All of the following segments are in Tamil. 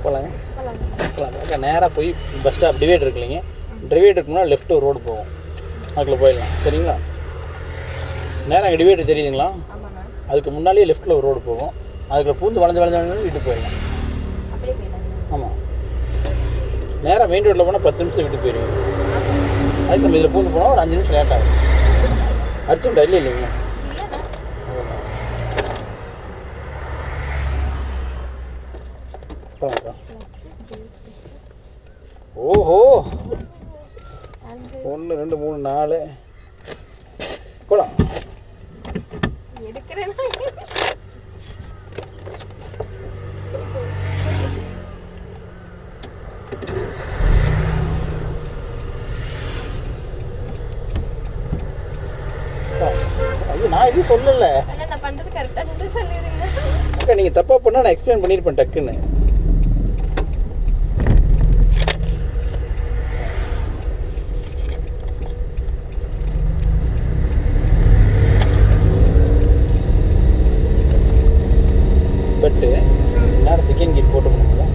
போகலாங்க போகலாம் அக்கா. நேராக போய் பஸ் ஸ்டாப் டிவைட் இருக்குல்லைங்க, டிவைட் இருக்குன்னா லெஃப்ட்டு ரோடு போகும், அதுக்குள்ளே போயிடலாம். சரிங்களா? நேராக அங்கே டிவைடு தெரியுதுங்களா? அதுக்கு முன்னாடியே லெஃப்ட்டில் ஒரு ரோடு போகும், அதுக்குள்ளே பூந்து வளைஞ்சு வீட்டுக்கு போயிடலாம். ஆமாம், நேராக மெயின் ரோட்டில் போனால் 10 நிமிஷத்தில் வீட்டுக்கு போயிடுவீங்க. அதுக்கு நம்ம இதில் பூந்து போனால் ஒரு 5 நிமிஷம் லேட் ஆகும். அர்ஜென்ட் இல்லை இல்லைங்க. ஓஹோ, 1 2 3 4 போகலாம். அது நான் எதுவும் சொல்லலை அக்கா. நீங்கள் தப்பாக பண்ணால் நான் எக்ஸ்பிளைன் பண்ணியிருப்பேன் டக்குன்னு. பட்டு நேரம் செகண்ட் கீர் போட்டு போகணுங்களா?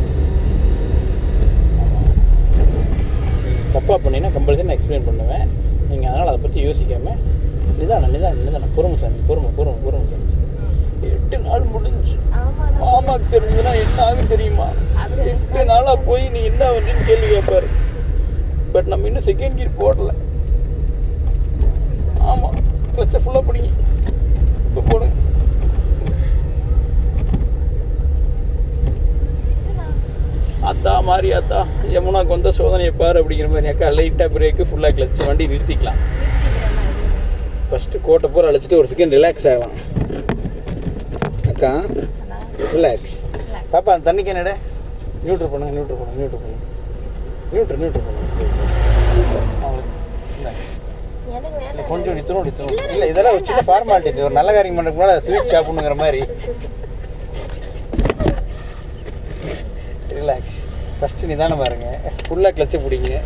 ஆமாம், தப்பாக பண்ணிங்கன்னா கம்பல்சரி நான் எக்ஸ்பிளைன் பண்ணுவேன். நீங்கள் அதனால் அதை பற்றி யோசிக்காமல் நிதானம் பொறுமை சாமி, பொறுமை சாமி. 8 நாள் முடிஞ்சு மாமாக்கு தெரிஞ்சுன்னா என்ன ஆகும் தெரியுமா? 8 நாளாக போய் நீ என்ன பண்ணுறீன்னு கேள்வி கேட்பாரு. பட் நம்ம இன்னும் செகண்ட் கீர் போடலை. ஆமாம், கிளச்சை ஃபுல்லாக பிடிங்க. இப்போ போடுங்க. அத்தா மாதிரி அத்தா யமுனாக்கு வந்த சோதனையை பாரு அப்படிங்கிற மாதிரி. அக்கா லைட்டாக பிரேக்கு, ஃபுல்லாக கிளச்சு, வண்டி நிறுத்திக்கலாம். ஃபஸ்ட்டு கோட்டை பூரா அழைச்சிட்டு ஒரு செகண்ட் ரிலாக்ஸ் ஆகலாம். அக்கா ரிலாக்ஸ். பாப்பா அந்த தண்ணிக்கு என்னடா நியூட்ரு பண்ணுங்க. கொஞ்சம் இத்தனும் இல்லை, இதெல்லாம் ஒரு சின்ன ஃபார்மாலிட்டிஸ். ஒரு நல்ல காரியம் பண்ணுறதுக்கு மேலே ஸ்வீட் சாப்பிடுங்கிற மாதிரி. ரிலாக்ஸ். ஃபஸ்ட்டு நிதானம் பாருங்க, ஃபுல்லாக கிளச்சை பிடிங்க.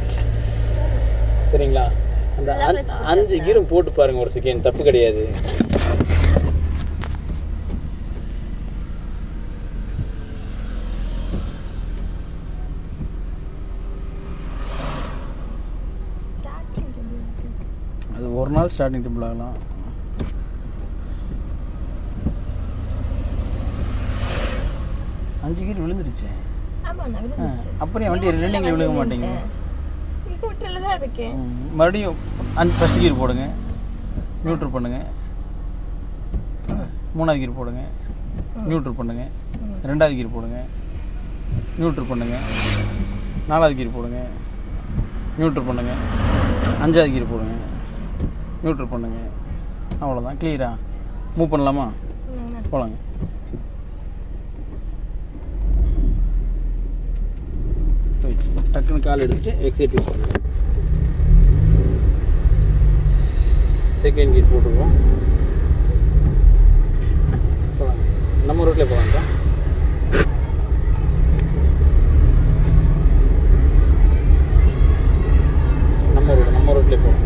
சரிங்களா? அந்த 5 கீரும் போட்டு பாருங்கள் ஒரு செகண்ட், தப்பு கிடையாது. அது ஒரு நாள் ஸ்டார்டிங் டேபிள் ஆகலாம். அஞ்சு கீர் விழுந்துருச்சு. அப்புறம் வண்டி ரன்னிங்கில் விழுக மாட்டேங்க. மறுபடியும் ஃபஸ்ட் கீர் போடுங்க, நியூட்ரு பண்ணுங்க. 3ஆவது கீர் போடுங்க, நியூட்ரு பண்ணுங்க. 2ஆவது கீர் போடுங்க, நியூட்ரு பண்ணுங்க. 4ஆவது கீர் போடுங்க, நியூட்ரு பண்ணுங்க. 5ஆவது கீர் போடுங்க, நியூட்ரு பண்ணுங்க. அவ்வளோதான். கிளியரா? மூவ் பண்ணலாமா? போகலாங்க. டக்குன்னு கால் எடுத்துட்டு எக்ஸைட் யூஸ் பண்ணுவோம். செகண்ட் கீர் போட்டுருவோம். போகலாம், நம்ம ரோட்டில் போகலாம்க்கா. நம்ம ரோட்டில் போகலாம்.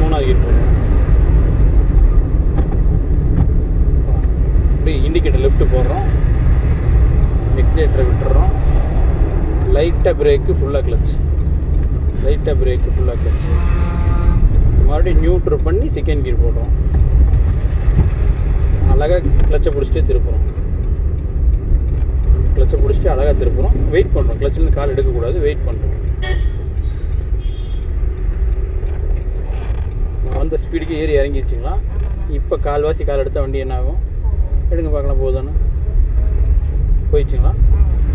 3ஆவது கீர் போடுவோம். அப்படியே இண்டிகேட்டர் லெஃப்ட்டு போடுறோம், எக்ஸிலேட்டரை விட்டுறோம். லைட்டாக பிரேக்கு, ஃபுல்லாக கிளச். மறுபடியும் நியூட்ரு பண்ணி செகண்ட் கீர் போடுறோம். அழகாக கிளச்சை பிடிச்சிட்டே திருப்புறோம். அழகாக திருப்புறோம். வெயிட் பண்ணுறோம். கிளச்சிலேருந்து கால் எடுக்கக்கூடாது, வெயிட் பண்ணுறோம். வந்த ஸ்பீடுக்கு ஏறி இறங்கிடுச்சிங்களா? இப்போ கால்வாசி கால் எடுத்தால் வண்டி என்ன ஆகும்? எடுங்க பார்க்கலாம். போதுதானே? போயிடுச்சுங்களா?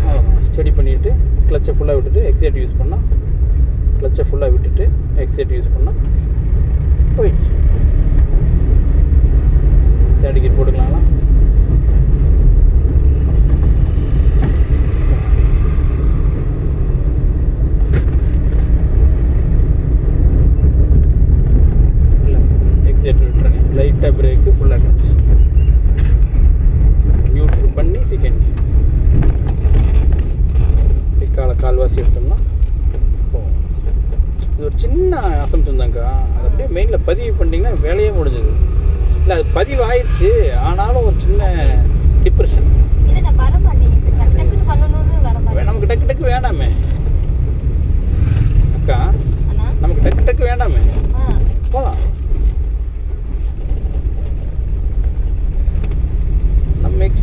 அவ்வளோதான். ஸ்டடி பண்ணிவிட்டு கிளச்சை ஃபுல்லாக விட்டுட்டு எக்ஸைட் யூஸ் பண்ணால், கிளச்சை ஃபுல்லாக விட்டுட்டு எக்ஸைட் யூஸ் பண்ணால் போயிடுச்சு. தேர்ட் கீர் போட்டுக்கலாங்களா? எக்ஸைட் விட்டுருங்க. லைட்டாக பிரேக்கு, ஃபுல்லாக கிளச். நியூட்ரு பண்ணி செகண்ட் கீர். கால்வாசி எடுத்தோம்னா போகும். இது ஒரு சின்ன அசம்ஷன் தாங்க்கா. அது அப்படியே மெயினில் பதிவு பண்ணிட்டீங்கன்னா வேலையே முடிஞ்சது. இல்லை, அது பதிவு ஆயிடுச்சு. ஆனாலும் ஒரு சின்ன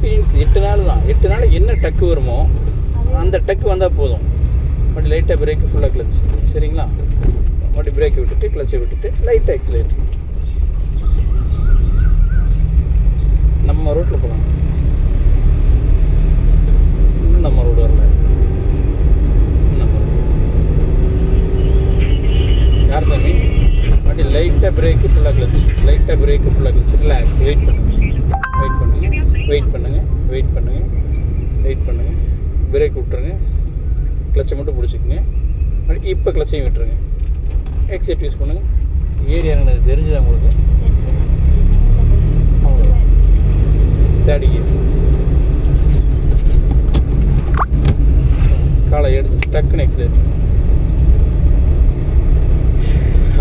எக்ஸ்பீரியன்ஸ் 8 நாள் தான். 8 நாள் என்ன டக்கு வருமோ அந்த டக்கு வந்தால் போதும். மறுபடி லைட்டாக பிரேக்கு, ஃபுல்லாக கிளச். சரிங்களா? மறுபடி பிரேக்கை விட்டுட்டு கிளச்சை விட்டுட்டு லைட்டாக எக்ஸலேட். நம்ம ரோட்டில் போகலாம். இன்னும் நம்ம ரோடு வரல. நம்ம யார் சாமி? மறுபடி லைட்டாக பிரேக்கு, ஃபுல்லாக கிளச். லைட்டாக பிரேக்கு, ஃபுல்லாக கிளச். ரிலாக்ஸ். வெயிட் பண்ணுங்கள், வெயிட் பண்ணுங்கள், வெயிட் பண்ணுங்கள், வெயிட் பண்ணுங்கள், வெயிட் பண்ணுங்கள். பிரேக் விட்டுருங்க, கிளச்சை மட்டும் பிடிச்சிக்குங்க. மறுபடி இப்போ கிளச்சையும் விட்டுருங்க. எக்ஸைட் யூஸ் பண்ணுங்கள். ஏரியா எனக்கு தெரிஞ்சுதான் உங்களுக்கு. அவ்வளோ தேடிக்கு காலை எடுத்து டக்குன்னு எக்ஸைட்.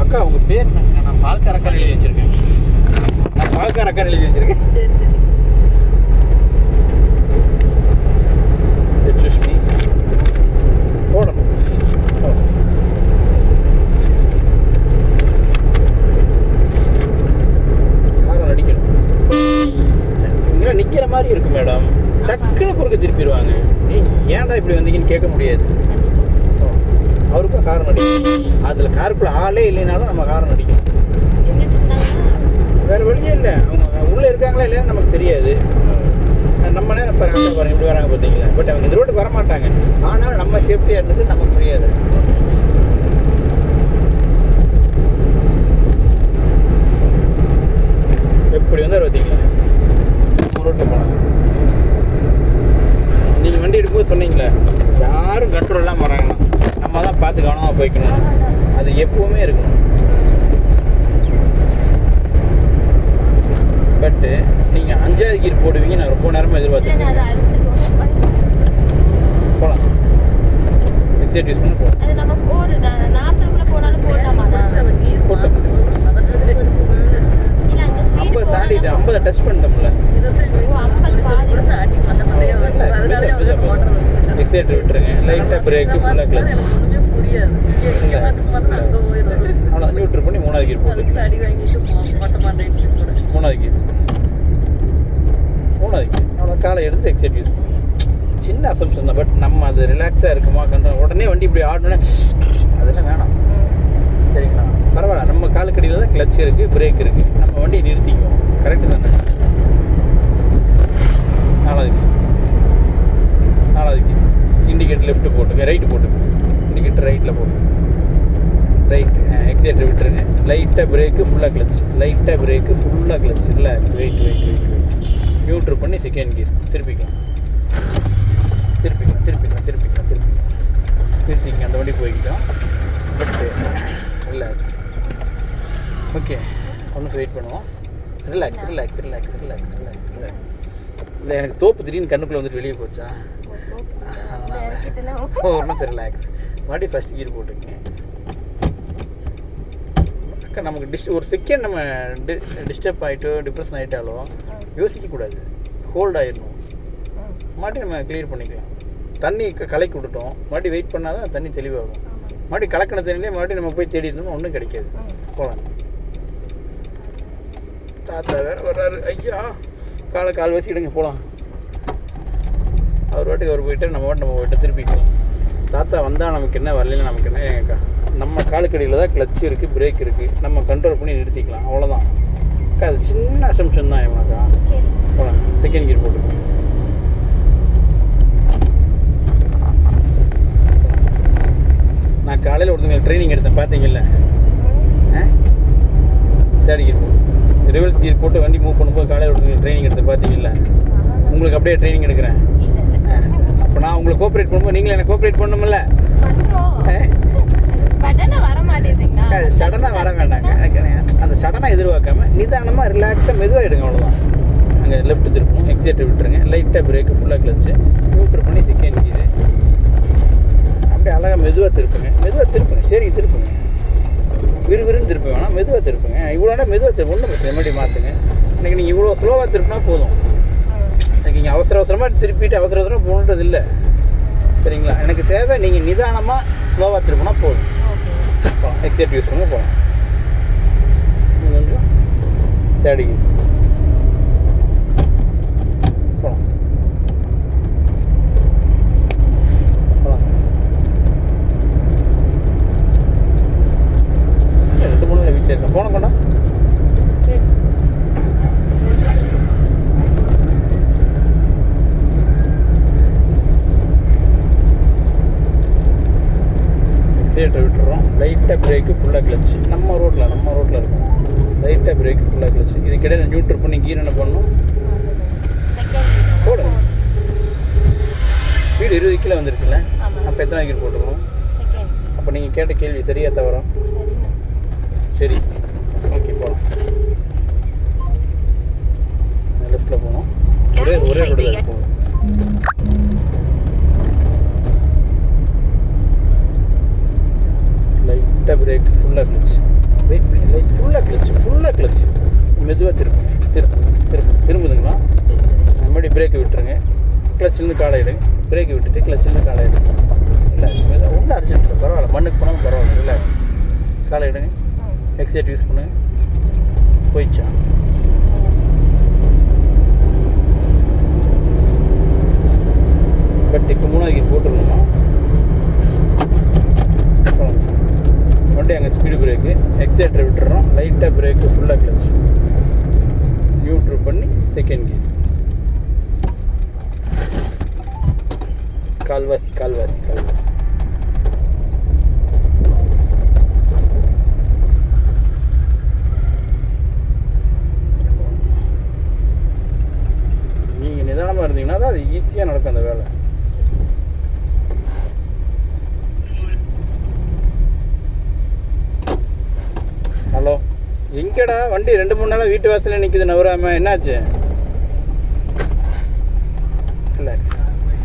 அக்கா உங்கள் பேர் என்ன? நான் பால்கார அக்கா எழுதி வச்சுருக்கேன். நான் பால்கார அக்கா எழுதி வச்சுருக்கேன். போடணும். காரம் அடிக்கணும். இங்கே நிற்கிற மாதிரி இருக்கு மேடம். டக்குன்னு குறுக்க திருப்பிடுவாங்க. நீ ஏன்டா இப்படி வந்தீங்கன்னு கேட்க முடியாது. அவருக்கும் காரம் அடிக்கணும். அதில் காருக்குள்ள ஆளே இல்லைனாலும் நம்ம காரம் அடிக்கணும். வேறு வழியே இல்லை. அவங்க உள்ளே இருக்காங்களா இல்லைன்னு நமக்கு தெரியாது. நம்ம நேரம் இப்போ பாருங்க இப்படி வராங்க பார்த்தீங்களா. பட் அவங்க இந்த ரோட்டுக்கு வரமாட்டாங்க. ஆனால் நம்ம சேஃப்டியாக இருந்தது நமக்கு புரியாது. எப்படி வந்தார் பார்த்தீங்களா. நம்ம ரோட்டில் போனாங்க. நீங்கள் வண்டி எடுக்கும்போது சொன்னீங்களே யாரும் கண்ட்ரோல் இல்லாமல் வராங்கன்னா நம்ம தான் பார்த்து கவனமாக போய்க்கணும். அது எப்போவுமே இருக்கணும். பட்டு நீங்கள் 5வது கீர் போடுவீங்க. நான் ரொம்ப நேரமாக எதிர்பார்த்துருக்கேன். போகலாம். எக்ஸைட் யூஸ் பண்ண போகலாம். 50 தாண்டிட்டு 50 டச் பண்ணிட்டோம்ல. எக்ஸைட் விட்டுருங்க. லைட்டாக பிரேக்கு, ஃபுல்லாக கிளச். அவ்வளோ நியூட்ரு பண்ணி 3வது கீர் போட்டு 3வது கீர் அவ்வளோ காலை எடுத்து எக்ஸைட் யூஸ் பண்ணுங்க. சின்ன அசம்ஷன் தான். பட் நம்ம அது ரிலாக்ஸாக இருக்குமா கண்ட்ரோல். உடனே வண்டி இப்படி ஆடணுன்னு அதெல்லாம் வேணாம். சரிங்களா? பரவாயில்ல. நம்ம காலுக்கடியில் தான் கிளச் இருக்குது, பிரேக் இருக்குது. நம்ம வண்டியை நிறுத்திக்குவோம். கரெக்டு தானே? 4வது கீர் இண்டிகேட்டர் லெஃப்ட்டு போட்டுங்க, ரைட்டு போட்டுங்க. இண்டிகேட்டர் ரைட்டில் போட்டுங்க. ரைட் எக்ஸைட்டர் விட்டுருங்க. லைட்டாக பிரேக்கு, ஃபுல்லாக கிளச். லைட்டாக பிரேக்கு, ஃபுல்லாக clutch. Relax. Wait wait wait wait. Neutral பண்ணி 2nd கீர் திருப்பிக்கலாம். நிறுத்திங்க. அந்த வண்டி போய்க்கிட்டோம். But relax. ஓகே, ஒன்றும் வெயிட் பண்ணுவோம். ரிலாக்ஸ். இல்லை எனக்கு தோப்பு திடீர்னு கண்ணுக்குள்ளே வந்துட்டு வெளியே போச்சா. ஒன்றும் சரி ரிலாக்ஸ். மறுபடியும் 1st கீர் போட்டுக்கங்க. அக்கா நமக்கு ஒரு செகண்ட் நம்ம டிஸ்டர்ப் ஆகிட்டோ டிப்ரெஷன் ஆகிட்டாலும் யோசிக்கக்கூடாது. ஹோல்ட் ஆகிடணும். மறுபடியும் நம்ம கிளியர் பண்ணிக்கலாம். தண்ணி கலக்கி விட்டுட்டோம். மறுபடியும் வெயிட் பண்ணால் தான் தண்ணி தெளிவாகும். மறுபடியும் கலக்கின தண்ணிலே மறுபடியும் நம்ம போய் தேடி இருந்தோம்னா ஒன்றும் கிடைக்காது. போகலாம். தாத்தா வேறு வர்றாரு. ஐயா கால் வசிக்கிடுங்க. போகலாம். அவர் வாட்டுக்கு அவர் போயிட்டு நம்ம போயிட்டு திருப்பிக்கலாம். தாத்தா வந்தால் நமக்கு என்ன, வரலைன்னா நமக்கு என்ன. ஏங்கக்கா நம்ம காலுக்கடியில் தான் கிளச் இருக்குது, பிரேக் இருக்குது. நம்ம கண்ட்ரோல் பண்ணி நிறுத்திக்கலாம். அவ்வளோதான் அக்கா. அது சின்ன அசம்ஷன் தான் இவனாக்கா. போகலாம். 2nd கீர் போட்டுக்கோங்க. நான் காலையில் ஒருத்தங்க ட்ரைனிங் எடுத்தேன் பார்த்தீங்கல்ல. 3rd கீர் போட்டு ரிவர்ஸ் கீர் போட்டு வண்டி மூவ் பண்ணும்போது காலையில் ஒருத்தங்க ட்ரைனிங் எடுத்தேன் பார்த்தீங்கல்ல. உங்களுக்கு அப்படியே ட்ரைனிங் எடுக்கிறேன். அப்போ நான் உங்களுக்கு கோஆப்ரேட் பண்ணும்போது நீங்களும் எனக்கு கோஆப்ரேட் பண்ணணுமில்ல. சடனாக வர வேண்டாங்க. அந்த சடனாக எதிர்பார்க்காம நிதானமாக ரிலாக்ஸாக மெதுவாக எடுங்க. அவ்வளோதான். அங்கே லெஃப்ட் திருப்பணும். எக்ஸைட்டர் விட்டுருங்க. லைட்டாக பிரேக்கு, ஃபுல்லாக கிளச்சு. நியூட்ரு பண்ணி 2nd கீர் அப்படியே அழகாக மெதுவாக திருப்புங்க. சரி திருப்புங்க. விறுவிறுன்னு திருப்ப வேணாம். மெதுவாக திருப்புங்க. இவ்வளோனா மெதுவாக திருப்ப ஒன்றும் பிரச்சனை. மறுபடியும் மாற்றுங்க. எனக்கு நீங்கள் இவ்வளோ ஸ்லோவாக திருப்பினா போதும். எனக்கு இங்கே அவசரமாக திருப்பிட்டு அவசரமாக போகணுன்றது இல்லை. சரிங்களா? எனக்கு தேவை நீங்கள் நிதானமாக ஸ்லோவாக திருப்பினா போதும். எக்ஸைட் யூஸ் பண்ண போகலாம். கொஞ்சம் 3rd கீர் போகலாம். லைட்டாக பிரேக்கு ஃபுல்லாக கிளச்சு. நம்ம ரோட்டில் இருக்கும். லைட்டாக பிரேக்கு ஃபுல்லாக கிளச்சு. இதுக்கிடையில் நியூட்ரல் பண்ணி கீர் என்ன பண்ணணும் போடுங்க. ஸ்பீடு 20 கிலோ வந்துருச்சுல்ல, அப்போ எத்தனை கீர் போட்டுக்கணும்? அப்போ நீங்கள் கேட்ட கேள்வி சரியா தவறா? சரி, ஓகே போகலாம். லெஃப்ட்டில் போகணும். ஒரே ரோடு தான் போகணும். லைட்டாக பிரேக் ஃபுல்லாக கிளச்சு. வெயிட் பண்ணி லைட் ஃபுல்லாக கிளச்சு. மெதுவாக திரும்புதுங்களா? மறுபடியும் பிரேக்கை விட்டுருங்க. கிளச்சிலேருந்து காலை எடுங்க. பிரேக்கை விட்டுட்டு கிளச்சிலேருந்து காலை எடுங்க. இல்லை மெதுவாக ஒன்றும் அர்ஜென்ட் பரவாயில்ல, மண்ணுக்கு போனாலும் பரவாயில்ல. இல்லை காலை எடுங்க. எக்ஸைட் யூஸ் பண்ணுங்க. போயிடுச்சா? பட் இப்போ 3வது கீர் போட்டுருணுமா? வண்டி அங்கே ஸ்பீடு பிரேக்கு. எக்ஸைட்டரை விட்டுறோம். லைட்டாக பிரேக்கு ஃபுல்லாக கிளச்சு. நியூட்ரல் பண்ணி செகண்ட் கீர். கால்வாசி நீங்கள் நிதானமாக இருந்தீங்கன்னா தான் அது ஈஸியாக நடக்கும் அந்த வேலை. ஹலோ, எங்கடா வண்டி 2-3 நாளாக வீட்டு வாசலில் நிற்குது நவராமல்? என்னாச்சு? ரிலாக்ஸ்.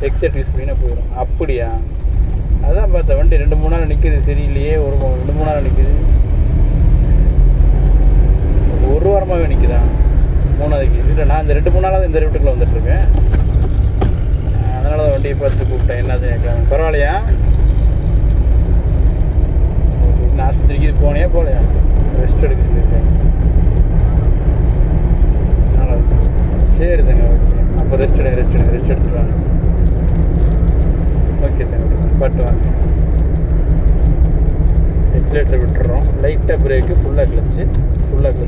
எக்ஸைட் யூஸ் பண்ணினா போயிடும். அப்படியா? அதான் பார்த்தேன், வண்டி 2-3 நாள் நிற்குது. சரியில்லையே, 2-3 நாள் நிற்குது. ஒரு வாரமாகவே நிற்குதா? 3வது கீர். இல்லை, நான் இந்த 2-3 நாளாக இந்த ரூட்டுக்குள்ளே வந்துட்டுருக்கேன். அதனால தான் வண்டியை பார்த்துட்டு கூப்பிட்டேன். என்னாச்சு கேட்கலாம். பரவாயில்லையா? நான் ஆஸ்பத்திரிக்கு போனே போகலையா? ரெஸ்ட் எடுக்க சொல்லியிருக்கேன். சரி தாங்க, ஓகே. அப்போ ரெஸ்ட் எடுத்துட்டு வாங்க. ஓகே தாங்க, பாட்டு வாங்க. எக்ஸிலேட்டரை விட்டுறோம். லைட்டாக பிரேக்கு ஃபுல்லாக கிளச்சு.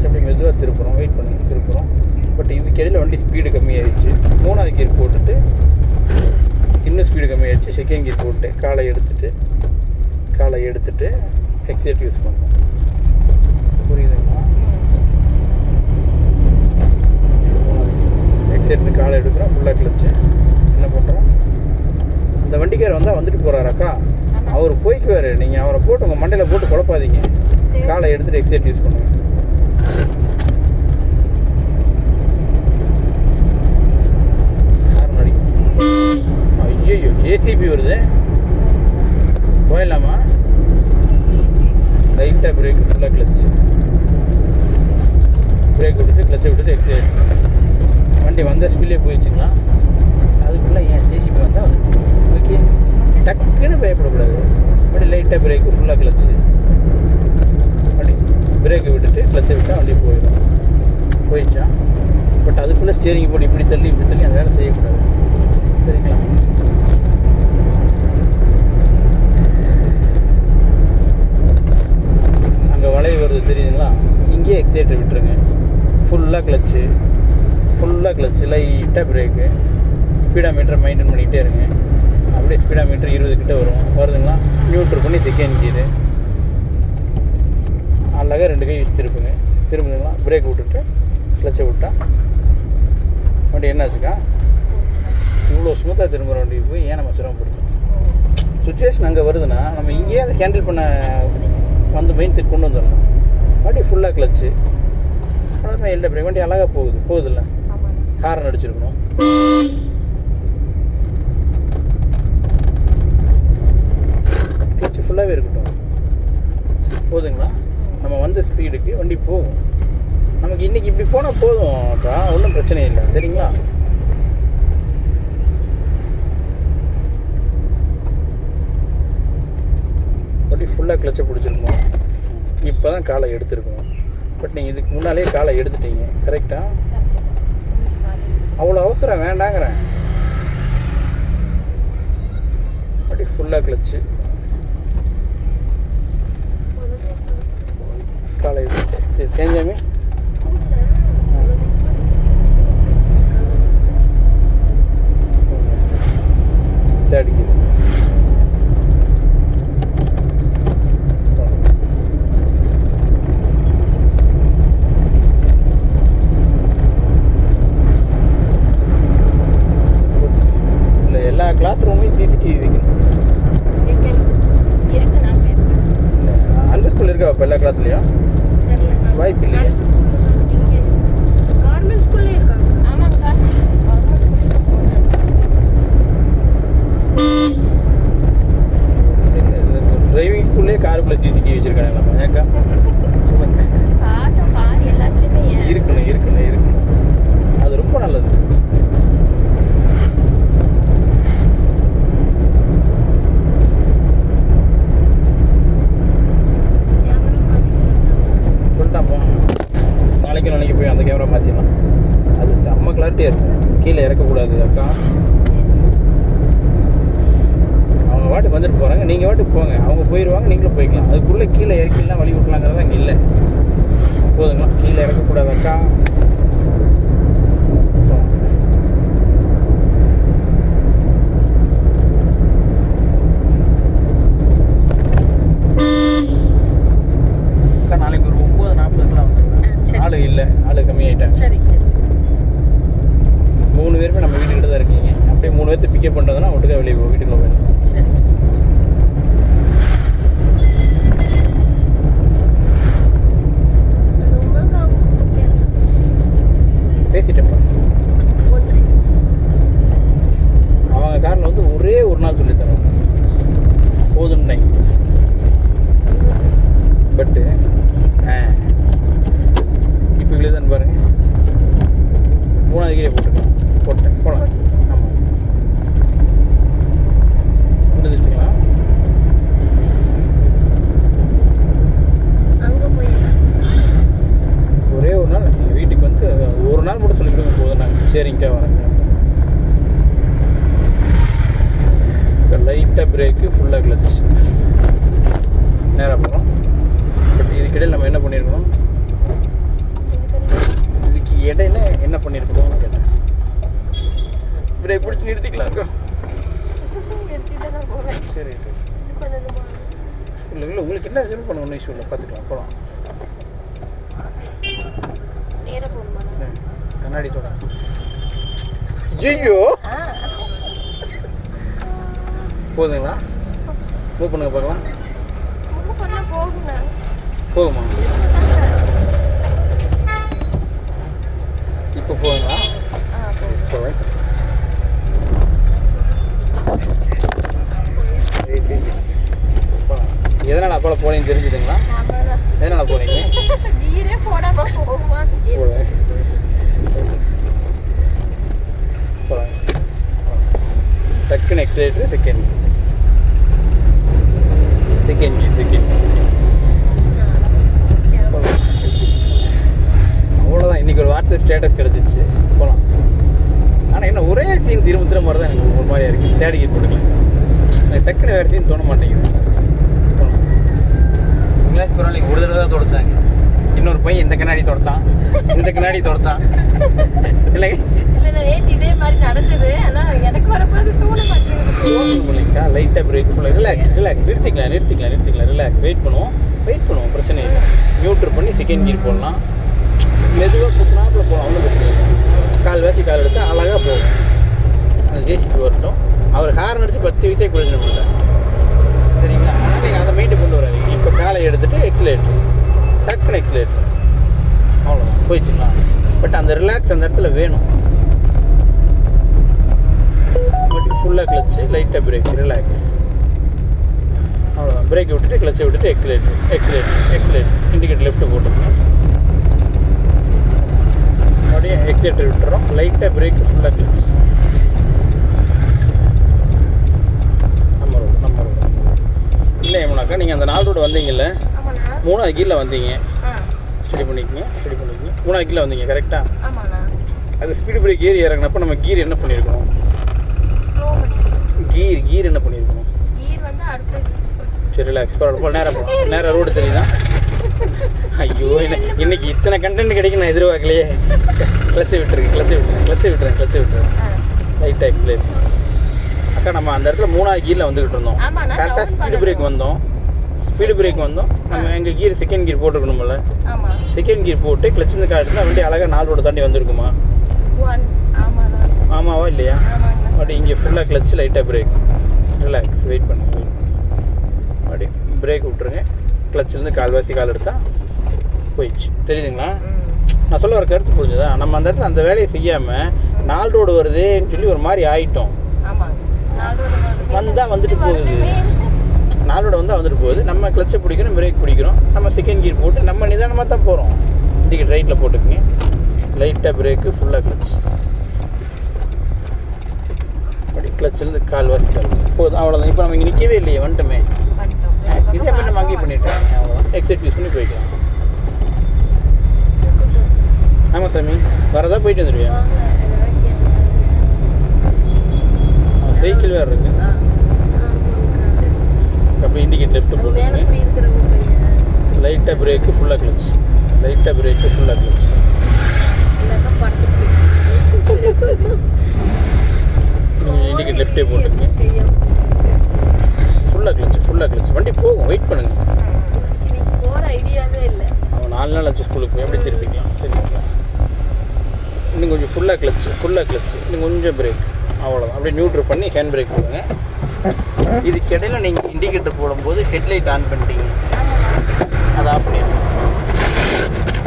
அப்படி மெதுவாக திருப்புறோம். வெயிட் பண்ணுங்க, திருப்புறோம். பட் இதுக்கிடையில் வண்டி ஸ்பீடு கம்மியாகிடுச்சு. 3வது கீர் போட்டுட்டு இன்னும் ஸ்பீடு கம்மியாகிடுச்சு. செகண்ட் கீர் போட்டு காலை எடுத்துட்டு எக்ஸைட் யூஸ் பண்ணுறோம். புரியுதுங்களா? எக்ஸைட் காலை எடுக்கிறோம். ஃபுல்லாக கிளச்சு. என்ன பண்ணுறோம்? இந்த வண்டிக்காரர் வந்தால் வந்துட்டு போகிறாராக்கா? அவர் போய்க்குவார். நீங்கள் அவரை போட்டு உங்கள் மண்டையில் போட்டு குழப்பாதீங்க. காலை எடுத்துகிட்டு எக்ஸைட் யூஸ் பண்ணுங்கள். ஹார்ன் அடிக்கும். ஐயோ, ஜேசிபி வருது. போயிடலாமா? லைட்டாக பிரேக்கு ஃபுல்லாக கிளச்சு. பிரேக் விட்டுட்டு கிளச்சை விட்டுட்டு எக்ஸைட். வண்டி வந்த ஸ்பீட்லேயே போயிடுச்சுங்களா? அதுக்குள்ளே ஏன் ஜேசிபி வந்தால் வந்து ஓகே, டக்குன்னு பயப்படக்கூடாது. வண்டி லைட்டாக பிரேக்கு ஃபுல்லாக கிளச்சு. வண்டி பிரேக்கை விட்டுட்டு கிளச்சை விட்டால் வண்டி போயிடுச்சா? பட் அதுக்குள்ளே ஸ்டியரிங் போட்டு இப்படி தள்ளி அந்த வேலை செய்யக்கூடாது. சரிங்களா? அங்கே வளைவு வருது தெரியுதுங்களா? இங்கேயே எக்ஸைட்டர் விட்டுருங்க. ஃபுல்லாக கிளச்சு. லைட்டாக பிரேக்கு. ஸ்பீடாக மீட்டரை மெயின்டைன் பண்ணிக்கிட்டே இருங்க. அப்படியே ஸ்பீடாக மீட்டர் 20 கிட்ட வருதுங்களா? நியூட்ரல் பண்ணி செகண்ட் கீரு. அழகாக 2 கை வச்சு திரும்புதுங்களா? பிரேக் விட்டுட்டு கிளச்சை விட்டா வண்டி என்னாச்சுக்கா? இவ்வளோ ஸ்மூத்தாக திரும்புகிற வண்டி போய் ஏன் நம்ம சிரமப்படுத்தோம்? சுச்சுவேஷன் அங்கே வருதுன்னா நம்ம இங்கேயே அதை ஹேண்டில் பண்ண வந்து மைண்ட் செட் கொண்டு வந்துடணும். வண்டி ஃபுல்லாக கிளச்சு. அவ்வளோதான். இல்லை பிரேக். வண்டி அழகாக போகுதில்ல? ஹார்ன் அடிச்சிருக்கணும். கிளச்சு ஃபுல்லாகவே இருக்கட்டும். போதுங்களா? நம்ம வந்த ஸ்பீடுக்கு வண்டி போகும். நமக்கு இன்றைக்கி இப்படி போனால் போதும் அக்கா, ஒன்றும் பிரச்சனை இல்லை. சரிங்களா? வண்டி ஃபுல்லாக கிளச்சை பிடிச்சிருக்கணும். இப்போ தான் காலை எடுத்துருக்கணும். பட் நீங்கள் இதுக்கு முன்னாலே காலை எடுத்துட்டீங்க. கரெக்டாக? அவ்வளோ அவசரம் வேண்டாங்கிறேன். வண்டி ஃபுல்லாக கிளச்சு. காலை எடுத்துட்டு சரி செஞ்சாமே அடிக்குது. எல்லா கிளாஸ் ரூம்லையும் சிசிடிவி வைக்கணும். அந்த ஸ்கூல் இருக்கா இப்போ எல்லா கிளாஸ்லையும்? வாய்ப்பு இல்லையா? கவர்மெண்ட் ஸ்கூல்லே இருக்காங்க. ஆமாங்கக்கா, கவர்மெண்ட் ஸ்கூல்லே டிரைவிங் ஸ்கூல்லே காருக்குள்ளே சிசிடிவி வச்சுருக்காங்க. ஏக்கா இருக்கணும் இருக்கணும் இருக்கணும், அது ரொம்ப நல்லது. சொல்லிட்டாப்பா, நாளைக்கு போய் அந்த கேமரா மாற்றிடலாம். அது செம்ம கிளாரிட்டியாக இருக்கும். கீழே இறக்கக்கூடாது அக்கா. அவங்க வாட்டுக்கு வந்துட்டு போகிறாங்க, நீங்கள் வாட்டுக்கு போங்க. அவங்க போயிடுவாங்க, நீங்களும் போய்க்கலாம். அதுக்குள்ளே கீழே இறக்கிலாம் வழி விட்டலாங்கிறதா இங்கே இல்லை. போதுங்களா? கீழே இறக்கக்கூடாது அக்கா. அக்கா நாளைக்கு ஒரு 9:40 வந்துருக்கேன். ஆளு இல்லை, ஆளு கம்மியாயிட்டாங்க. சரி, 3 பேருமே நம்ம வீட்டுக்கிட்ட தான் இருக்கீங்க. அப்படியே 3 பேர்த்து பிக்கப் பண்ணுறதுனா ஒட்டுக்கா வெளியே வீட்டுக்குள்ள போயிடலாம். பேசிட்டேன்ப்பா. அவங்க காரில் வந்து ஒரே ஒரு நாள் சொல்லித்தரோம் போதும்னு. பட்டு இப்போ இவ்வளோ தான் பாருங்க. 3வது கீழே போட்டேன் போகலாம். ஆமாம், முடிஞ்சிச்சுங்களா? ஒரே ஒரு நாள் எங்கள் வீட்டுக்கு வந்து ஒரு நாள் மட்டும் சொல்லி கொடுங்க போதும். நாங்கள் சரிங்கக்கா வரேங்க. லைட்டாக பிரேக்கு, ஃபுல்லாக கிளச், நேராக போகிறோம். பட் இதுக்கிடையில் நம்ம என்ன பண்ணியிருக்கணும், இதுக்கு இடையில என்ன பண்ணியிருக்கணும்னு கேட்டேன். பிரேக் பிடிச்சி நிறுத்திக்கலாம்க்கா. சரி, இல்லை இல்லை, உங்களுக்கு என்ன செலவு பண்ண ஒன்றும் இஷ்யூ இல்லை, பார்த்துக்கலாம். போகலாம். கண்ணாடி தோட ஐயோ போதுங்களா? மூவ் பண்ணுங்க பார்க்கலாம். போகுமா? இப்போ போகுங்களா? போவேன். எதனால் அப்போல போனீங்கன்னு தெரிஞ்சுதுங்களா? எதனால் போனீங்க? டக்குன்னு எக்ஸலேட்டர், செகண்ட் அவ்வளோதான். இன்றைக்கி ஒரு வாட்ஸ்அப் ஸ்டேட்டஸ் கிடச்சிச்சு. போகலாம். ஆனால் என்ன ஒரே சீன் திரும்ப மாதிரி தான் எனக்கு ஒரு மாதிரியாக இருக்குது. தேடிக்கிட்டு போட்டுக்கலாம். எனக்கு டக்குன்னு வேறு சீன் தோண மாட்டேங்குது. இங்கிலாஸ் பரவாயில்ல, ஒரு தடவை தான் தொடச்சாங்க. இன்னொரு பையன் இந்த கண்ணாடி தொடச்சான், இந்த கண்ணாடி தொடச்சான். இல்லைங்க இதே மாதிரி நடந்தது. ஆனால் எனக்கு வரப்போது தோண மாட்டேங்குது. லைட்டாக பிரேக் ஃபுல்லாக ரிலாக்ஸ் நிறுத்திக்கலாம். ரிலாக்ஸ், வெயிட் பண்ணுவோம். பிரச்சனை இல்லை. நியூட்ரு பண்ணி செகண்ட் கீர் போடலாம். மெதுவாக குத்துனாப்பில் போகலாம். ஒன்றும் பிரச்சனை இல்லை. கால் எடுத்து அழகாக போகும். அந்த ஜேசிபி வரட்டும். அவர் ஹார்ன் அடித்து 10 வயசே பிரயோஜனம் இல்லை. சரிங்களா? அதனால் நீங்கள் அதை மெயின்டைன் கொண்டு வராங்க. இப்போ காலை எடுத்துகிட்டு எக்ஸலேட்டர், டக்குன்னு எக்ஸலேட்டர், அவ்வளோதான், போயிடுச்சுங்களா? பட் அந்த ரிலாக்ஸ் அந்த இடத்துல வேணும். மட்டும் ஃபுல்லாக கிளச்சு, லைட்டாக பிரேக், ரிலாக்ஸ், அவ்வளோதான். பிரேக்கை விட்டுட்டு கிளச்சை விட்டுட்டு எக்ஸலேட்டர், இண்டிகேட்டர் லெஃப்ட்டு போட்டுருக்கோம். அப்படியே எக்ஸலேட்டர் விட்டுறோம். லைட்டாக பிரேக்கு, ஃபுல்லாக கிளச். நம்ம ரோடு இல்லை ஏமுனாக்கா, நீங்கள் அந்த 4 ரோடு வந்தீங்கல்ல, 3வது கீரில் வந்தீங்க. ஸ்டடி பண்ணிக்கங்க. 3வது கீரில் வந்தீங்க கரெக்டாக? அது ஸ்பீடு பிரேக் ஏறி இறங்கினப்போ நம்ம கீர் என்ன பண்ணியிருக்கணும்? கீர் என்ன பண்ணியிருக்கணும்? சரி, ரிலாக்ஸ், பரவாயில்ல. நேராக ரோடு தெரியுதா? ஐயோ, இன்னைக்கு இத்தனை கண்டென்ட் கிடைக்கும் நான் எதிர்பார்க்கலையே. கிளச்சை விட்டுறேன். லைட்டாக எக்ஸலேட். அக்கா நம்ம அந்த இடத்துல 3வது கீரில் வந்துக்கிட்டு இருந்தோம். கரெக்டாக ஸ்பீடு பிரேக் வந்தோம். நம்ம எங்கள் கீர் செகண்ட் கீர் போட்டுருக்கணும்ல. செகண்ட் கீர் போட்டு கிளச்சிருந்து காட்டுனா வண்டி அழகாக 4 ரோடு தாண்டி வந்திருக்குமா? ஆமாவா இல்லையா? அப்படி இங்கே ஃபுல்லாக கிளச்சு லைட்டாக பிரேக். ரிலாக்ஸ், வெயிட் பண்ணுங்க. அப்படி பிரேக் விட்ருங்க. கிளச்சிலேருந்து கால்வாசி கால் எடுத்தால் போயிடுச்சு. தெரியுதுங்களா? நான் சொல்ல ஒரு கருத்து புரிஞ்சுதா? நம்ம அந்த இடத்துல அந்த வேலையை செய்யாமல் 4 ரோடு வருதுன்னு சொல்லி ஒரு மாதிரி ஆகிட்டோம். வந்தால் வந்துட்டு போகுது. 4 ரோடு வந்தால் வந்துட்டு போகுது. நம்ம கிளச்சை பிடிக்கிறோம், பிரேக் பிடிக்கிறோம், நம்ம செகண்ட் கியர் போட்டு நம்ம நிதானமாக தான் போகிறோம். இண்டிகேட் ரைட்டில் போட்டுக்குங்க. லைட்டாக பிரேக்கு, ஃபுல்லாக கிளச். அப்படி கிளச்சிலேருந்து கால்வாசி கால் போதும். அவ்வளோதான். இப்போ நம்ம இங்கே நிற்கவே இல்லையே, வந்துட்டோமே. இதே மாதிரி நம்ம அங்கேயே பண்ணிட்டோம். அவ்வளோதான். எக்ஸைட் யூஸ் பண்ணி போய்க்கலாம். ஆமாம் சாமி, வரதா போயிட்டு வந்துடுவியா? சைக்கிள் வேறு இருக்கு. அப்போ இண்டிகேட் லெஃப்ட் போட்டுங்க. லைட்டாக பிரேக்கு, ஃபுல்லாக கிளச். லைட்டாக பிரேக்கு, ஃபுல்லாக கிளச். இண்டிகேட் லெஃப்டே போட்டுங்க. ஃபுல்லாக கிளச், ஃபுல்லாக கிளச். வண்டி போகும், வெயிட் பண்ணுங்க. போகிற ஐடியாவே இல்லை. அவன் 4 நாள் ஆச்சு ஸ்கூலுக்கு போய் எப்படி திருப்பிக்கலாம்? சரிங்களா? இன்னும் கொஞ்சம் ஃபுல்லாக கிளச்சு, ஃபுல்லாக கிளச்சு. இன்னும் கொஞ்சம் பிரேக். அவ்வளோதான். அப்படியே நியூட்ரு பண்ணி ஹேண்ட் பிரேக் போடுங்க. இதுக்கு இடையில நீங்கள் இண்டிகேட்டர் போடும்போது ஹெட்லைட் ஆன் பண்ணிட்டீங்க, அதை ஆஃப் பண்ணிடுங்க.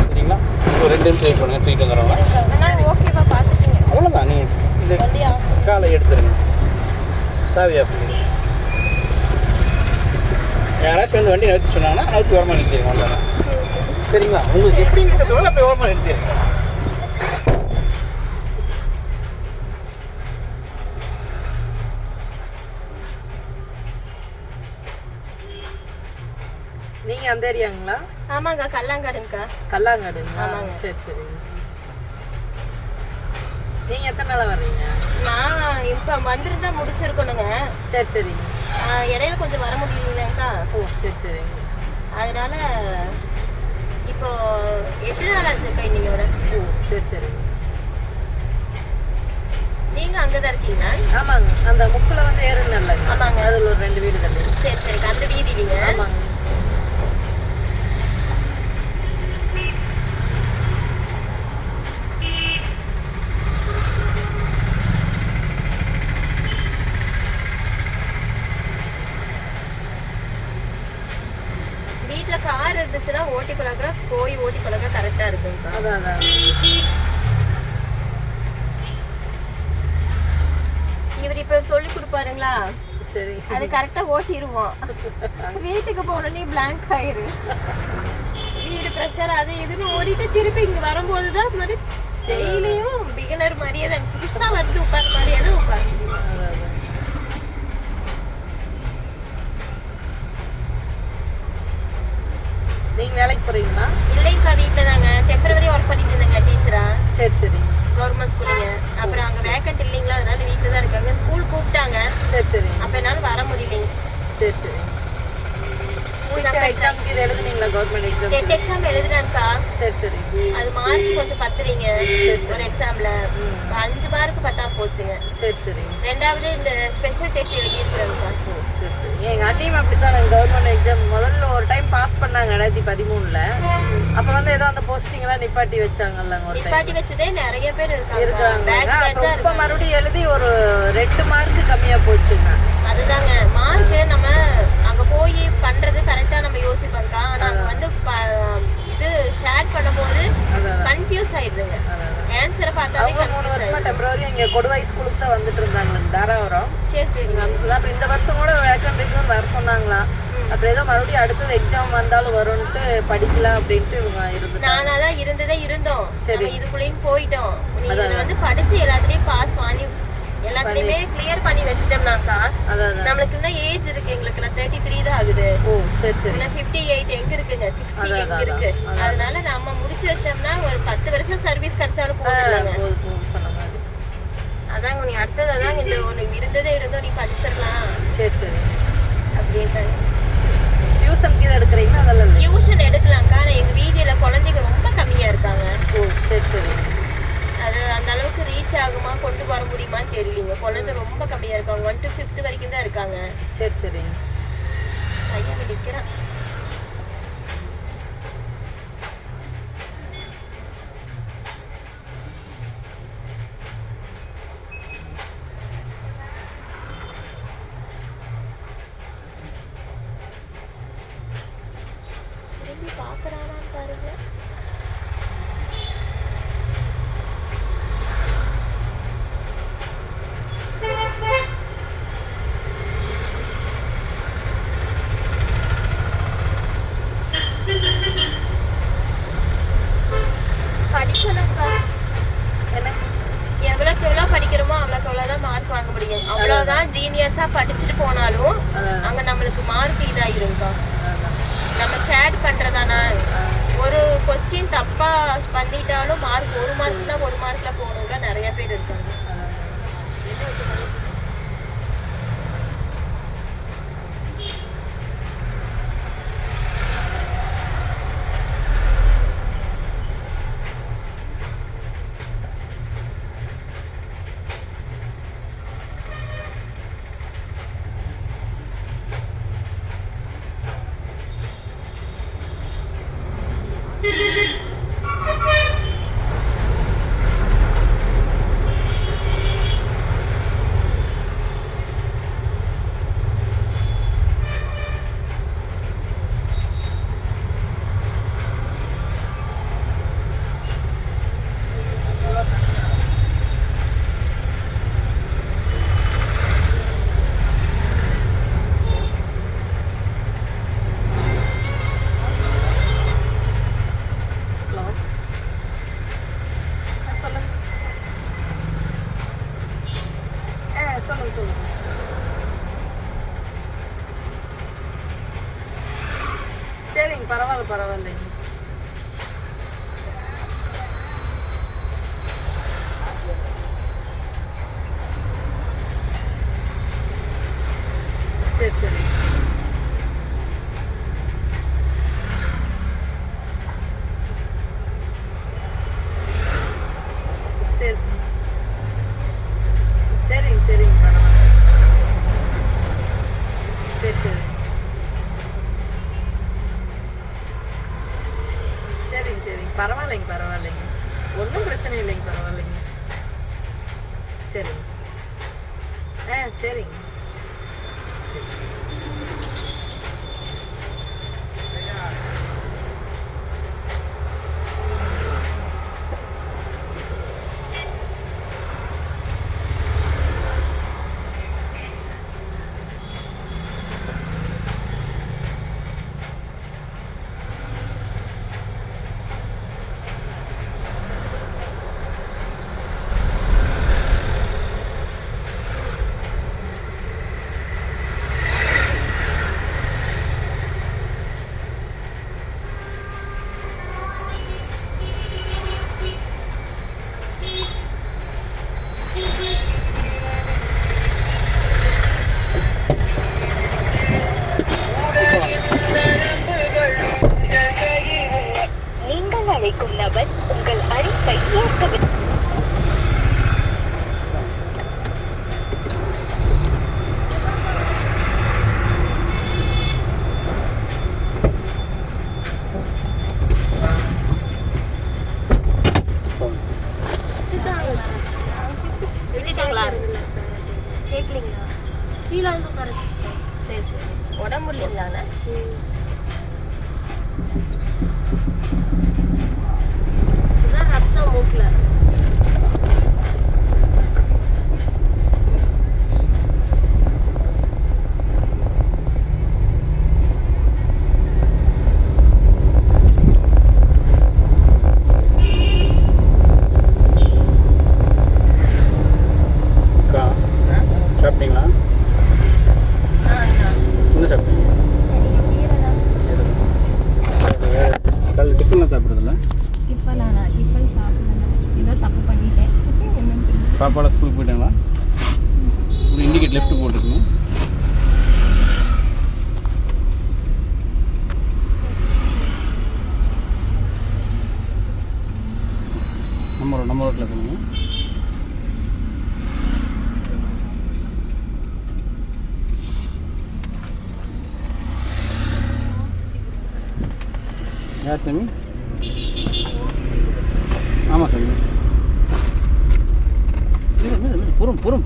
சரிங்களா? ஒரு 2 நிமிஷம் வெயிட் பண்ணுங்கள், தூக்கிட்டு வந்துடுவாங்க. அவ்வளோதான். நீங்கள் இந்த காலை எடுத்துருங்க, சாவி ஆஃப் பண்ணிடுங்க. யாராச்சும் வந்து வண்டி நிறுத்தி சொன்னாங்கன்னா நவுத்தி ஓரமாக நிறுத்திடுங்க. அவ்வளோதான். சரிங்களா? உங்களுக்கு எப்படி நிறுத்ததோ அப்போ ஓரமாக நிறுத்திடுங்க. நீங்கள் அந்த ஏரியாங்களா? ஆமாங்க, கல்லாங்காடுங்கக்கா. கல்லாங்காடுங்களா? ஆமாங்க. சரி சரி. நீங்கள் எத்தனை நாளாக வர்றீங்க? நான் இப்போ வந்திருந்தா முடிச்சிருக்கணுங்க. சரி சரி. இடையில கொஞ்சம் வர முடியலங்கக்கா. ஓ சரி சரி. அதனால இப்போ 8 நாள் ஆச்சுக்கா இன்னையோட. ஓ சரி சரி. நீங்கள் அங்கே தான் இருக்கீங்களா? ஆமாங்க, அந்த முக்கில் வந்து ஏறுன்னு இல்லைங்க. ஆமாங்க. அதில் ஒரு 2 வீடு தள்ளி. சரி சரிக்கா, அந்த வீதியிலிங்க. ஆமாங்க. வீட்டில் கார் இருந்துச்சுன்னா ஓட்டி பழக, போய் ஓட்டி பழக கரெக்டாக இருக்குங்கக்கா. அதான் அதான். இவர் இப்போ சொல்லி கொடுப்பாருங்களா? சரி. அது கரெக்டாக ஓட்டிடுவோம். வீட்டுக்கு போனோடனே பிளாங்க் ஆயிரு. வீடு ப்ரெஷர் அது இதுன்னு ஓடிட்டு திருப்பி இங்கே வரும்போது தான் மாதிரி டெய்லியும் பிகினர் மாதிரியே தான் புதுசாக வந்து உட்கார மாதிரியே தான் உட்கார. நீங்கள் வேலைக்கு போகிறீங்களா? இல்லைங்கக்கா, வீட்டில் தாங்க. டெம்பரவரி ஒர்க் பண்ணிட்டு இருந்தேங்க டீச்சரா. சரி சரி. கவர்மெண்ட் ஸ்கூலுங்க. அப்புறம் அங்கே வேக்கண்ட் இல்லைங்களா, அதனால வீட்டில் தான் இருக்காங்க. ஸ்கூல் கூப்பிட்டாங்க. சரி சரி. அப்போ என்னால் வர முடியலைங்க. சரி சரி. எக்ஸாமுக்கு இது எழுதுனீங்களா? Government exam? டெட் எக்ஸாம் எழுதுனாங்கக்கா. சரி சரி. அது மார்க் கொஞ்சம் பத்தலைங்க. ஒரு எக்ஸாமில் 5 மார்க் பத்தா போச்சுங்க. சரி சரி. 2வது இந்த ஸ்பெஷல் டெட் எழுதியிருக்கிறேங்கக்கா. சரி சரி. எங்கள் அண்ணியும் அப்படி தான். கவர்மெண்ட் எக்ஸாம் முதல்ல ஒரு டைம் பாஸ் பண்ணாங்க 2013. அப்போ வந்து ஏதோ அந்த போஸ்டிங்லாம் நிப்பாட்டி வச்சாங்கல்லங்க. ஒரு நிப்பாட்டி வச்சதே நிறைய பேர் இருக்காங்க. இருக்காங்க. இப்போ மறுபடியும் எழுதி ஒரு 2 மார்க்கு கம்மியாக போச்சுங்க. அதுதாங்க மார்க்கு. நம்ம அங்கே போய் பண்ணுறது கரெக்டாக நம்ம யோசிப்போம்க்கா. ஆனால் அங்கே வந்து இது ஷேர் பண்ணும்போது கன்ஃபியூஸ் ஆயிடுதுங்க. ஆன்சரை பார்த்தாலே அவங்க 3 வருஷமா டெம்பரவரி இங்கே கொடுவாய் ஸ்கூலுக்கு தான் வந்துட்டு இருந்தாங்க, தாராபுரம். சரி சரிங்க. அப்புறம் இந்த வருஷம் கூட வேக்கன்ட் வர சொன்னாங்களா. அப்புறம் ஏதோ மறுபடியும் அடுத்தது எக்ஸாம் வந்தாலும் வரும்ட்டு படிக்கலாம் அப்படின்ட்டு இவங்க இருந்தாங்க. நானாக தான் இருந்தோம். சரி, இதுக்குள்ளேயும் போயிட்டோம். நீங்கள் வந்து படித்து எல்லாத்துலேயும் பாஸ் வாங்கி எல்லாத்துலயுமே கிளியர் பண்ணி வச்சிட்டோம்னாக்கா நம்மளுக்கு இன்னும் ஏஜ் இருக்கு. எங்களுக்கு 33 தான் ஆகுது. ஓ சரி சரி. 58 எங்க இருக்குங்க, 60 எங்க இருக்கு. அதனால நம்ம முடிச்சு வச்சோம்னா ஒரு 10 வருஷம் சர்வீஸ் கிடைச்சாலும் போதுங்க. அதாங்க நீ அடுத்தது அதாங்க இந்த ஒன்று இருந்தோ நீ படிச்சிடலாம். சரி சரி. அப்படின்னு டியூஷனுக்கு இதை எடுக்கிறீங்களா? அதெல்லாம் இல்லை. டியூஷன் எடுக்கலாம்க்கா. ஆனால் எங்கள் வீதியில் குழந்தைங்க ரொம்ப கம்மியாக இருக்காங்க. ஓ சரி சரி. அது அந்த அளவுக்கு ரீச் ஆகுமா, கொண்டு வர முடியுமான்னு தெரியலீங்க. குழந்தை ரொம்ப கம்மியாக இருக்காங்க. 1 to 5th வரைக்கும் தான் இருக்காங்க. சரி சரி. பையன் நிற்கிறான். அவ்வளவுதான் மார்க் வாங்க முடியும். அவ்வளவுதான் ஜீனியஸா படிச்சுட்டு போனாலும் அங்க நம்மளுக்கு மார்க் இதாயிருங்கக்கா. நம்ம ஷேர் பண்றதானா, ஒரு கொஸ்டின் தப்பா பண்ணிட்டாலும் மார்க் 1 மார்க்னா 1 மார்க்ல போகணும்ல நிறைய பேர் இருக்காங்க. சரிங்க, பரவாயில்ல. சரி சரி சரி சரிங்க பரவாயில்ல. சரி சரிங்க பரவாயில்லைங்க. ஒன்றும் பிரச்சனை இல்லைங்க, பரவாயில்லைங்க. சரிங்க. சரிங்க. அழைக்கும் நபர் உங்கள் அழைப்பை ஏற்கவில்லை. கேட்கலீங்களா? கீழே வந்து உட்காரச்சு. சரி சரி. உடம்பு இல்லைங்களாண்ணா? இதுதான் ரத்தம் மூக்கில். சாப்பிட்டீங்களா? என்ன சாப்பிட்டீங்க? காலையில் டிஃபன்லாம் சாப்பிட்றதில்ல? டிஃபன் சாப்பிடல. ஏதோ தப்பு பண்ணிட்டேன். பாப்பாலாம் ஸ்கூலுக்கு போயிட்டாங்களா? ஒரு இண்டிகேட் லெஃப்ட் போட்டுருக்குங்க. நம்ம ரோட்டில் போகணுங்க. யார் சாமி? ஆமாம் சாமி.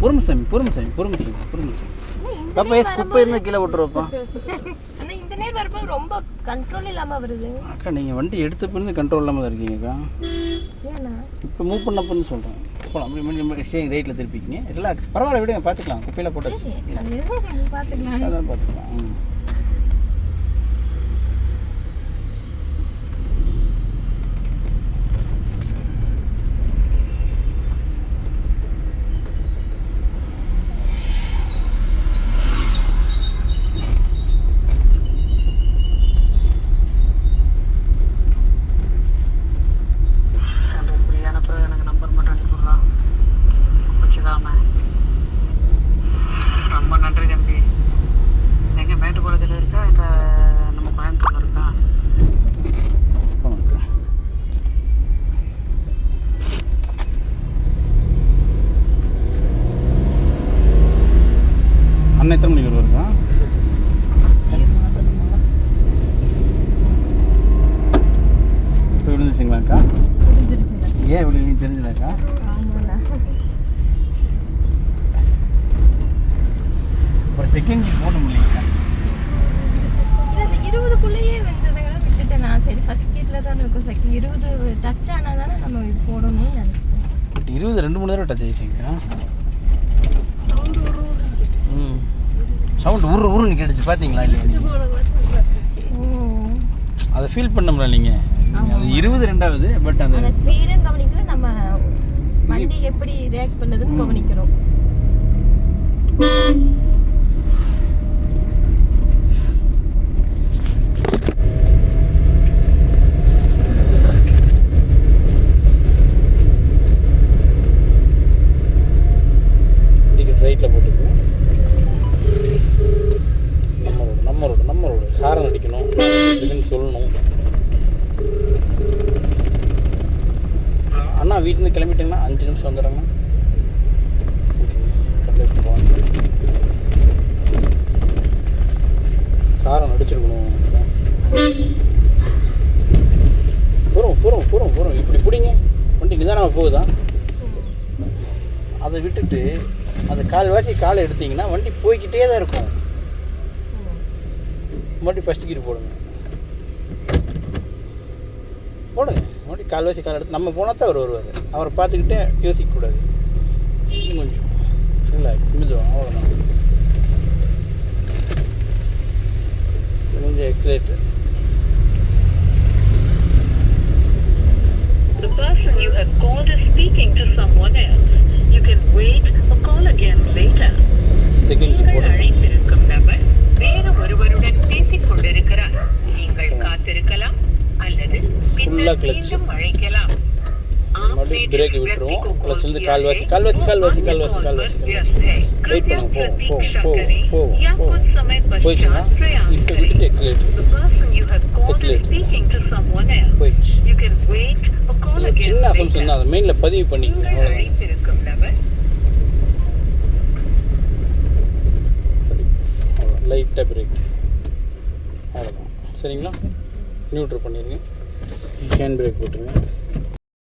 பொறுமை சாமி. பாப்பா குப்பை இருந்தால் கீழே விட்டுருவப்பா. இந்த நேரம் வரப்போ ரொம்ப கண்ட்ரோல் இல்லாமல் வருது. அக்கா நீங்கள் வண்டி எடுத்த பிறகு கண்ட்ரோல் இல்லாமல் தான் இருக்கீங்கக்கா. ஏன்னா இப்போ மூவ் பண்ணப்பன்னு சொல்கிறேன். போகலாம் அப்படி ஸ்டேயிங் ரைட்டில் திருப்பிக்கிங்க. ரிலாக்ஸ், பரவாயில்ல, விடுங்க, பார்த்துக்கலாம். குப்பையில் போட்டு பார்த்துக்கலாம். அதான் பார்த்துக்கலாம். அண்ணன் எத்தனை மணிக்கு வருவாருக்கா? இப்போ விழுந்துச்சுங்களாக்கா? ஏன் விழுந்து தெரிஞ்சுதாக்கா? ஒரு செகண்ட் போட முடியலக்கா. 20க்குள்ளேயே வந்ததுனால விட்டுட்டேன் நான். சரி ஃபர்ஸ்ட் கீட்டில் தான் இருக்கும், செகண்ட் 20 டச் ஆனால் தானே நம்ம இது போடணும்னு நினச்சிட்டேன். பட் 20 2-3 தடவை டச் ஆயிடுச்சுங்கக்கா. சவுண்ட் ஊருன்னு கேட்டுச்சு பார்த்தீங்களா இல்லையா நீங்கள்? அதை ஃபீல் பண்ணோம்ல நீங்கள். அது 20 2வது. பட் அந்த ஸ்பீடும் கவனிக்கணும், நம்ம வண்டி எப்படி ரியாக்ட் பண்ணதுன்னு கவனிக்கிறோம். ரைட்டில் போட்டுக்கணும். நம்ம ரோடு ஹாரன் அடிக்கணும், இதுன்னு சொல்லணும். அண்ணா வீட்டிலேருந்து கிளம்பிட்டீங்கன்னா 5 நிமிஷம் வந்துடுறேண்ணா. ஓகே போவாங்க. ஹாரன் அடிச்சிருக்கணும். போகிறோம் இப்படி பிடிங்க. வண்டி நிதானமாக போகுதா? அதை விட்டுட்டு அது கால்வாசி காலை எடுத்தீங்கன்னா வண்டி போய்கிட்டே தான் இருக்கும். மறுபடியும் ஃபஸ்ட் கீர் போடுங்க. மறுபடியும் கால்வாசி காலை எடுத்து நம்ம போனால் தான் அவர் வருவார். அவரை பார்த்துக்கிட்டே யோசிக்கக்கூடாது. இன்னும் கொஞ்சம் ரிலாக்ஸ் மிதுவாக, அவ்வளோதான். கொஞ்சம் excited. The person you have called is speaking to someone else. You can wait or call again later. நீங்கள் அழைத்திருக்கும் நபர் வேறு ஒருவருடன் பேசிக் கொண்டிருக்கிறார். நீங்கள் காத்திருக்கலாம் அல்லது பின்னர் மீண்டும் அழைக்கலாம். மறுபடியும் பிரேக் விட்டுருவோம். ப்ளஸ் வந்து கால்வாசி வெயிட் பண்ணுங்க. போயிடுச்சுன்னா இப்போ விட்டுட்டு எக்ஸிலேட்டர் போயிடுச்சு. சின்ன அசம்ஷன் தான், அதை மெயினில் பதிவு பண்ணிக்கணும். அவ்வளோதான். லைட்டாக பிரேக், அவ்வளோதான். சரிங்களா? நியூட்ரல் பண்ணிடுங்க. ஹேண்ட் பிரேக் போட்டுருங்க.